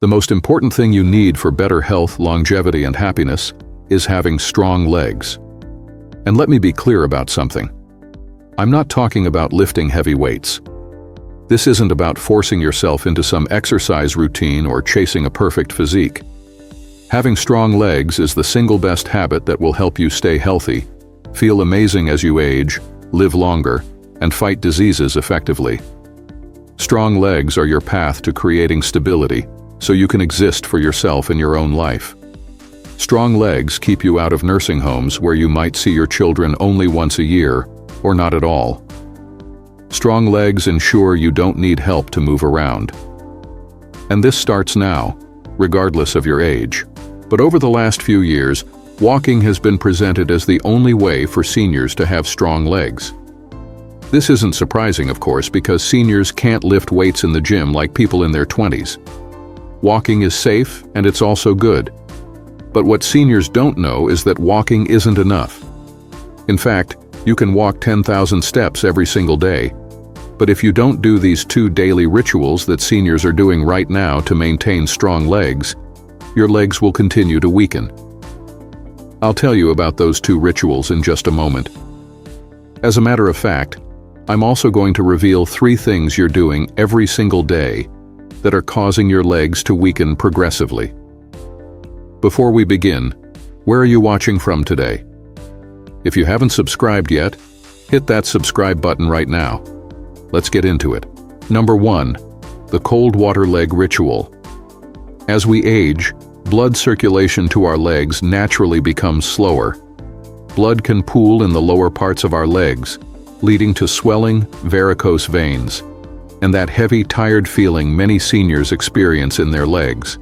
The most important thing you need for better health, longevity, and happiness is having strong legs. And let me be clear about something. I'm not talking about lifting heavy weights. This isn't about forcing yourself into some exercise routine or chasing a perfect physique. Having strong legs is the single best habit that will help you stay healthy, feel amazing as you age, live longer, and fight diseases effectively. Strong legs are your path to creating stability, so you can exist for yourself in your own life. Strong legs keep you out of nursing homes where you might see your children only once a year, or not at all. Strong legs ensure you don't need help to move around. And this starts now, regardless of your age. But over the last few years, walking has been presented as the only way for seniors to have strong legs. This isn't surprising, of course, because seniors can't lift weights in the gym like people in their 20s. Walking is safe, and it's also good. But what seniors don't know is that walking isn't enough. In fact, you can walk 10,000 steps every single day. But if you don't do these 2 daily rituals that seniors are doing right now to maintain strong legs, your legs will continue to weaken. I'll tell you about those 2 rituals in just a moment. As a matter of fact, I'm also going to reveal 3 things you're doing every single day that are causing your legs to weaken progressively. Before we begin, where are you watching from today? If you haven't subscribed yet, hit that subscribe button right now. Let's get into it. Number 1, the cold water leg ritual. As we age, blood circulation to our legs naturally becomes slower. Blood can pool in the lower parts of our legs, leading to swelling, varicose veins, and that heavy, tired feeling many seniors experience in their legs.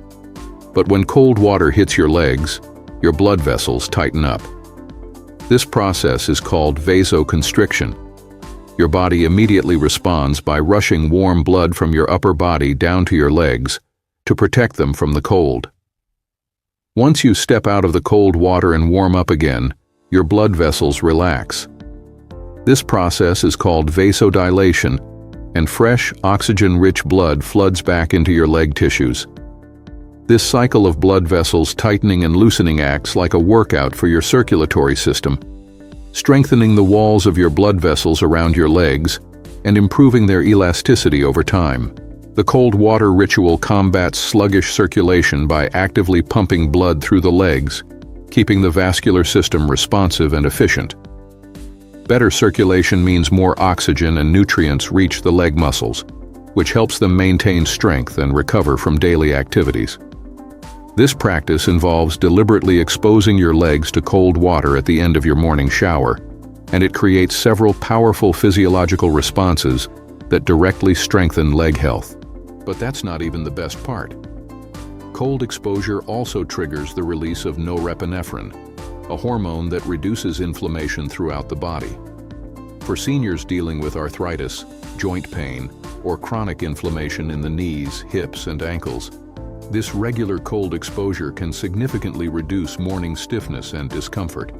But when cold water hits your legs, your blood vessels tighten up. This process is called vasoconstriction. Your body immediately responds by rushing warm blood from your upper body down to your legs to protect them from the cold. Once you step out of the cold water and warm up again, your blood vessels relax. This process is called vasodilation, and fresh, oxygen-rich blood floods back into your leg tissues. This cycle of blood vessels tightening and loosening acts like a workout for your circulatory system, strengthening the walls of your blood vessels around your legs and improving their elasticity over time. The cold water ritual combats sluggish circulation by actively pumping blood through the legs, keeping the vascular system responsive and efficient. Better circulation means more oxygen and nutrients reach the leg muscles, which helps them maintain strength and recover from daily activities. This practice involves deliberately exposing your legs to cold water at the end of your morning shower, and it creates several powerful physiological responses that directly strengthen leg health. But that's not even the best part. Cold exposure also triggers the release of norepinephrine, a hormone that reduces inflammation throughout the body. For seniors dealing with arthritis, joint pain, or chronic inflammation in the knees, hips, and ankles, this regular cold exposure can significantly reduce morning stiffness and discomfort.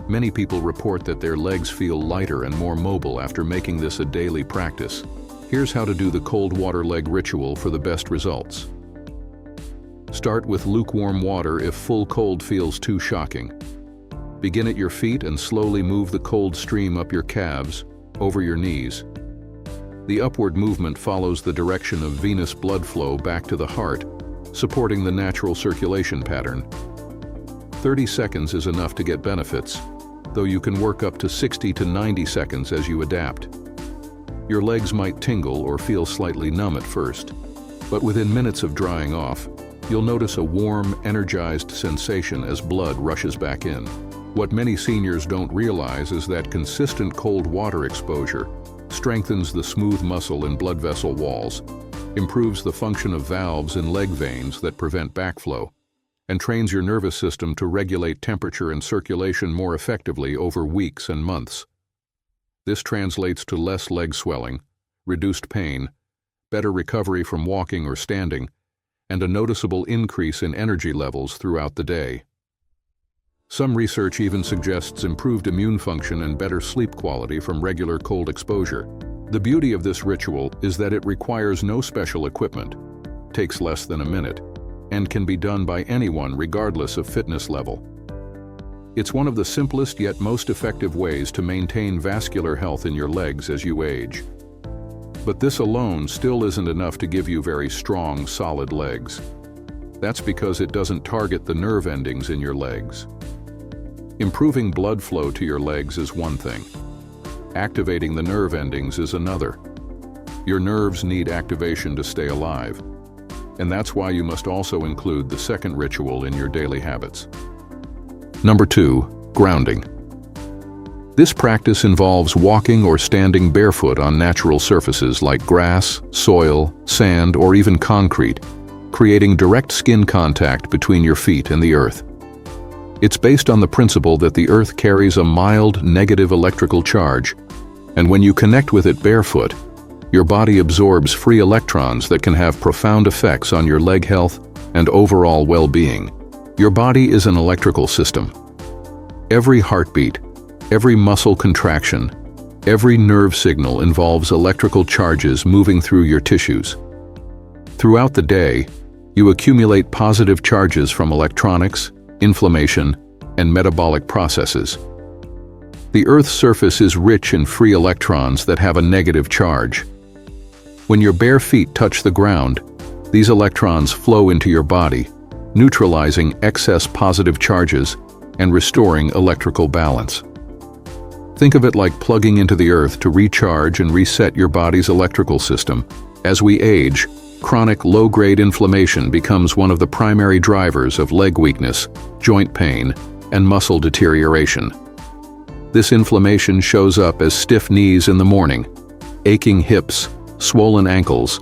Many people report that their legs feel lighter and more mobile after making this a daily practice. Here's how to do the cold water leg ritual for the best results. Start with lukewarm water if full cold feels too shocking. Begin at your feet and slowly move the cold stream up your calves, over your knees. The upward movement follows the direction of venous blood flow back to the heart, supporting the natural circulation pattern. 30 seconds is enough to get benefits, though you can work up to 60 to 90 seconds as you adapt. Your legs might tingle or feel slightly numb at first, but within minutes of drying off, you'll notice a warm, energized sensation as blood rushes back in. What many seniors don't realize is that consistent cold water exposure strengthens the smooth muscle and blood vessel walls, improves the function of valves and leg veins that prevent backflow, and trains your nervous system to regulate temperature and circulation more effectively over weeks and months. This translates to less leg swelling, reduced pain, better recovery from walking or standing, and a noticeable increase in energy levels throughout the day. Some research even suggests improved immune function and better sleep quality from regular cold exposure. The beauty of this ritual is that it requires no special equipment. takes less than a minute, and can be done by anyone regardless of fitness level. It's one of the simplest yet most effective ways to maintain vascular health in your legs as you age. But this alone still isn't enough to give you very strong, solid legs. That's because it doesn't target the nerve endings in your legs. Improving blood flow to your legs is one thing. Activating the nerve endings is another. Your nerves need activation to stay alive, and that's why you must also include the second ritual in your daily habits. Number 2, grounding. This practice involves walking or standing barefoot on natural surfaces like grass, soil, sand, or even concrete, creating direct skin contact between your feet and the earth. It's based on the principle that the earth carries a mild negative electrical charge, and when you connect with it barefoot, your body absorbs free electrons that can have profound effects on your leg health and overall well-being. Your body is an electrical system. Every heartbeat, every muscle contraction, every nerve signal involves electrical charges moving through your tissues. Throughout the day, you accumulate positive charges from electronics, inflammation, and metabolic processes. The Earth's surface is rich in free electrons that have a negative charge. When your bare feet touch the ground, these electrons flow into your body, neutralizing excess positive charges and restoring electrical balance. Think of it like plugging into the earth to recharge and reset your body's electrical system. As we age, chronic low-grade inflammation becomes one of the primary drivers of leg weakness, joint pain, and muscle deterioration. This inflammation shows up as stiff knees in the morning, aching hips, swollen ankles,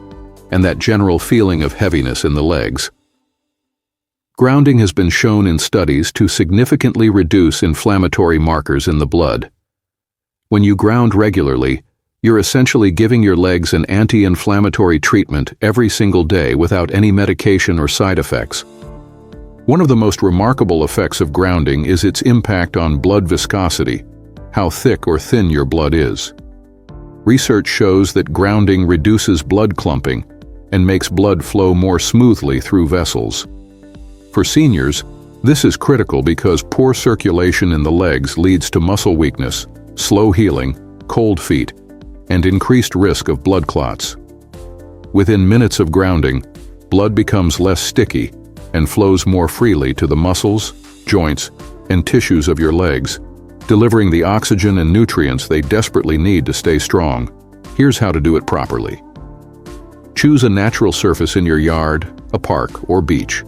and that general feeling of heaviness in the legs. Grounding has been shown in studies to significantly reduce inflammatory markers in the blood. When you ground regularly, you're essentially giving your legs an anti-inflammatory treatment every single day without any medication or side effects. One of the most remarkable effects of grounding is its impact on blood viscosity, how thick or thin your blood is. Research shows that grounding reduces blood clumping and makes blood flow more smoothly through vessels. For seniors, this is critical because poor circulation in the legs leads to muscle weakness, slow healing, cold feet, and increased risk of blood clots. Within minutes of grounding, blood becomes less sticky and flows more freely to the muscles, joints, and tissues of your legs, delivering the oxygen and nutrients they desperately need to stay strong. Here's how to do it properly. Choose a natural surface in your yard, a park, or beach.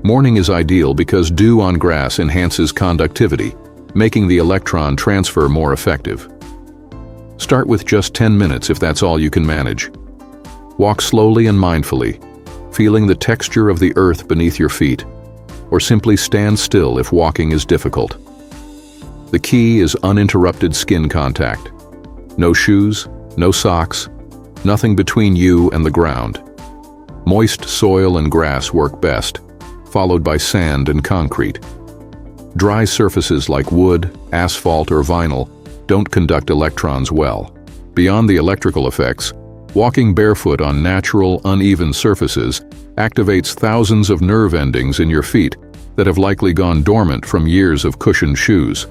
Morning is ideal because dew on grass enhances conductivity, making the electron transfer more effective. Start with just 10 minutes if that's all you can manage. Walk slowly and mindfully, feeling the texture of the earth beneath your feet, or simply stand still if walking is difficult. The key is uninterrupted skin contact. No shoes, no socks, nothing between you and the ground. Moist soil and grass work best, followed by sand and concrete. Dry surfaces like wood, asphalt, or vinyl don't conduct electrons well. Beyond the electrical effects, walking barefoot on natural, uneven surfaces activates thousands of nerve endings in your feet that have likely gone dormant from years of cushioned shoes.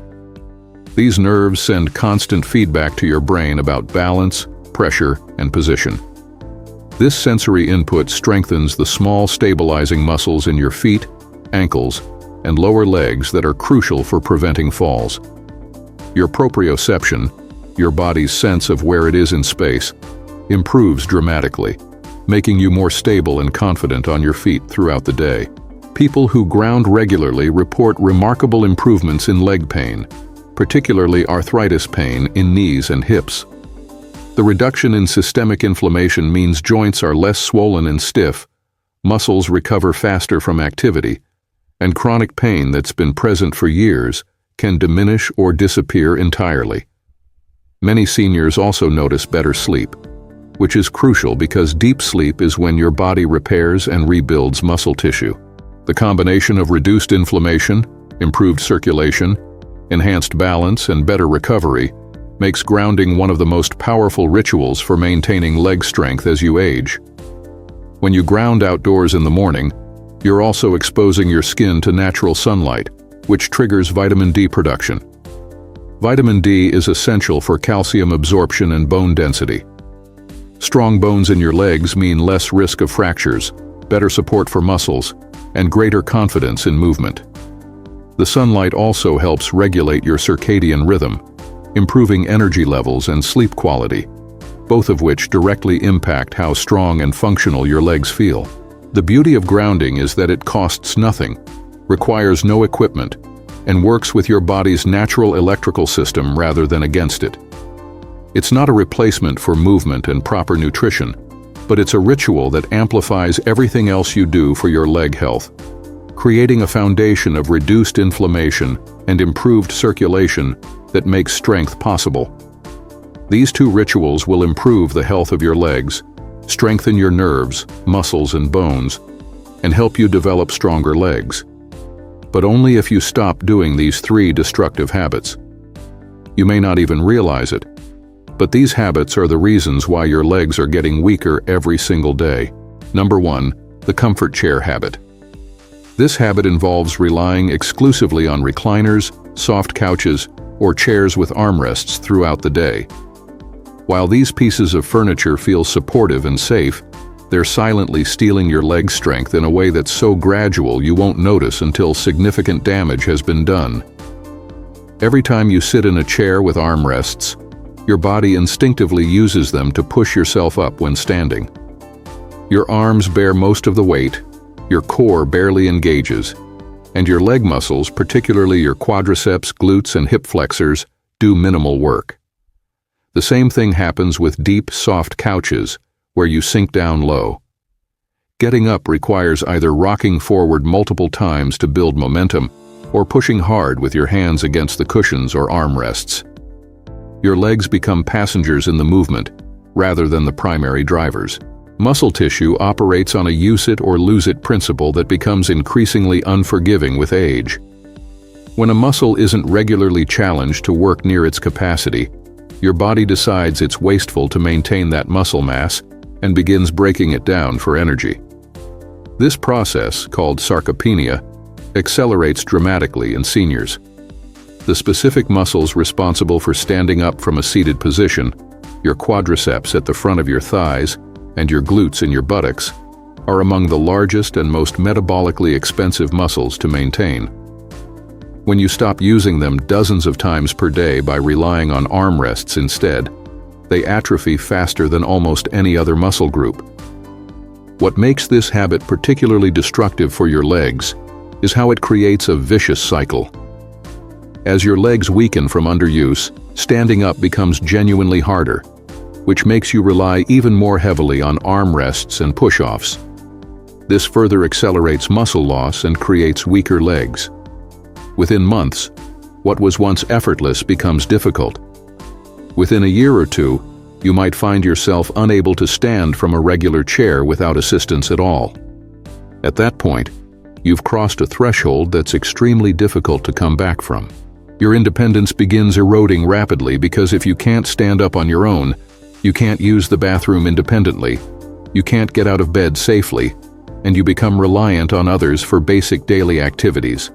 These nerves send constant feedback to your brain about balance, pressure, and position. This sensory input strengthens the small stabilizing muscles in your feet, ankles, and lower legs that are crucial for preventing falls. Your proprioception, your body's sense of where it is in space, improves dramatically, making you more stable and confident on your feet throughout the day. People who ground regularly report remarkable improvements in leg pain, particularly arthritis pain in knees and hips. The reduction in systemic inflammation means joints are less swollen and stiff, muscles recover faster from activity, and chronic pain that's been present for years can diminish or disappear entirely. Many seniors also notice better sleep, which is crucial because deep sleep is when your body repairs and rebuilds muscle tissue. The combination of reduced inflammation, improved circulation, enhanced balance, and better recovery makes grounding one of the most powerful rituals for maintaining leg strength as you age. When you ground outdoors in the morning, you're also exposing your skin to natural sunlight, which triggers vitamin D production. Vitamin D is essential for calcium absorption and bone density. Strong bones in your legs mean less risk of fractures, better support for muscles, and greater confidence in movement. The sunlight also helps regulate your circadian rhythm, improving energy levels and sleep quality, both of which directly impact how strong and functional your legs feel. The beauty of grounding is that it costs nothing, requires no equipment, and works with your body's natural electrical system rather than against it. It's not a replacement for movement and proper nutrition, but it's a ritual that amplifies everything else you do for your leg health, creating a foundation of reduced inflammation and improved circulation that makes strength possible. These two rituals will improve the health of your legs, strengthen your nerves, muscles, and bones, and help you develop stronger legs. But only if you stop doing these three destructive habits. You may not even realize it, but these habits are the reasons why your legs are getting weaker every single day. Number 1, the comfort chair habit. This habit involves relying exclusively on recliners, soft couches, or chairs with armrests throughout the day. While these pieces of furniture feel supportive and safe, they're silently stealing your leg strength in a way that's so gradual you won't notice until significant damage has been done. Every time you sit in a chair with armrests, your body instinctively uses them to push yourself up when standing. Your arms bear most of the weight, your core barely engages, and your leg muscles, particularly your quadriceps, glutes, and hip flexors, do minimal work. The same thing happens with deep, soft couches, where you sink down low. Getting up requires either rocking forward multiple times to build momentum, or pushing hard with your hands against the cushions or armrests. Your legs become passengers in the movement, rather than the primary drivers. Muscle tissue operates on a use it or lose it principle that becomes increasingly unforgiving with age. When a muscle isn't regularly challenged to work near its capacity, your body decides it's wasteful to maintain that muscle mass and begins breaking it down for energy. This process, called sarcopenia, accelerates dramatically in seniors. The specific muscles responsible for standing up from a seated position, your quadriceps at the front of your thighs and your glutes in your buttocks, are among the largest and most metabolically expensive muscles to maintain. When you stop using them dozens of times per day by relying on armrests instead, they atrophy faster than almost any other muscle group. What makes this habit particularly destructive for your legs is how it creates a vicious cycle. As your legs weaken from underuse, standing up becomes genuinely harder, which makes you rely even more heavily on armrests and push-offs. This further accelerates muscle loss and creates weaker legs. Within months, what was once effortless becomes difficult. Within a year or two, you might find yourself unable to stand from a regular chair without assistance at all. At that point, you've crossed a threshold that's extremely difficult to come back from. Your independence begins eroding rapidly because if you can't stand up on your own, you can't use the bathroom independently, you can't get out of bed safely, and you become reliant on others for basic daily activities.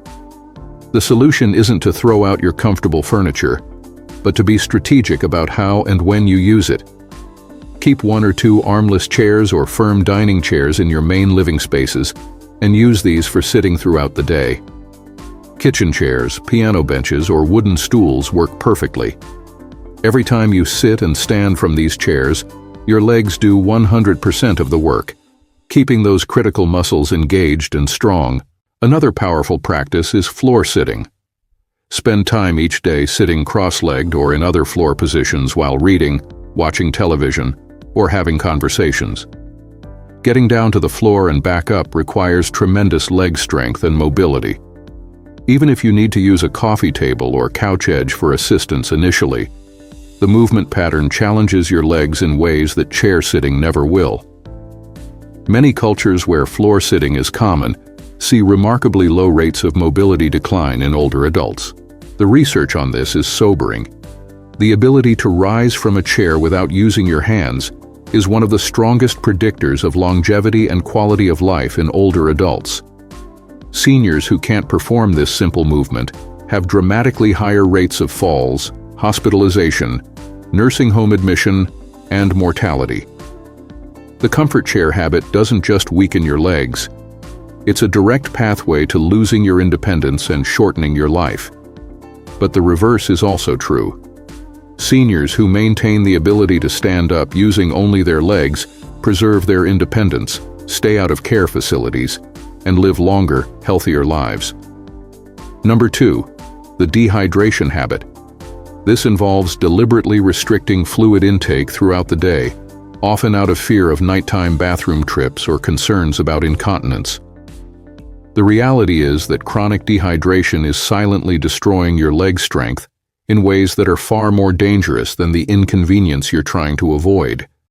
The solution isn't to throw out your comfortable furniture, but to be strategic about how and when you use it. Keep 1 or 2 armless chairs or firm dining chairs in your main living spaces, and use these for sitting throughout the day. Kitchen chairs, piano benches, or wooden stools work perfectly. Every time you sit and stand from these chairs, your legs do 100% of the work, keeping those critical muscles engaged and strong. Another powerful practice is floor sitting. Spend time each day sitting cross-legged or in other floor positions while reading, watching television, or having conversations. Getting down to the floor and back up requires tremendous leg strength and mobility. Even if you need to use a coffee table or couch edge for assistance initially, the movement pattern challenges your legs in ways that chair sitting never will. Many cultures where floor sitting is common see remarkably low rates of mobility decline in older adults. The research on this is sobering. The ability to rise from a chair without using your hands is one of the strongest predictors of longevity and quality of life in older adults. Seniors who can't perform this simple movement have dramatically higher rates of falls, hospitalization, nursing home admission, and mortality. The comfort chair habit doesn't just weaken your legs. It's a direct pathway to losing your independence and shortening your life. But the reverse is also true. Seniors who maintain the ability to stand up using only their legs preserve their independence, stay out of care facilities, and live longer, healthier lives. Number 2, the dehydration habit. This involves deliberately restricting fluid intake throughout the day, often out of fear of nighttime bathroom trips or concerns about incontinence. The reality is that chronic dehydration is silently destroying your leg strength in ways that are far more dangerous than the inconvenience you're trying to avoid.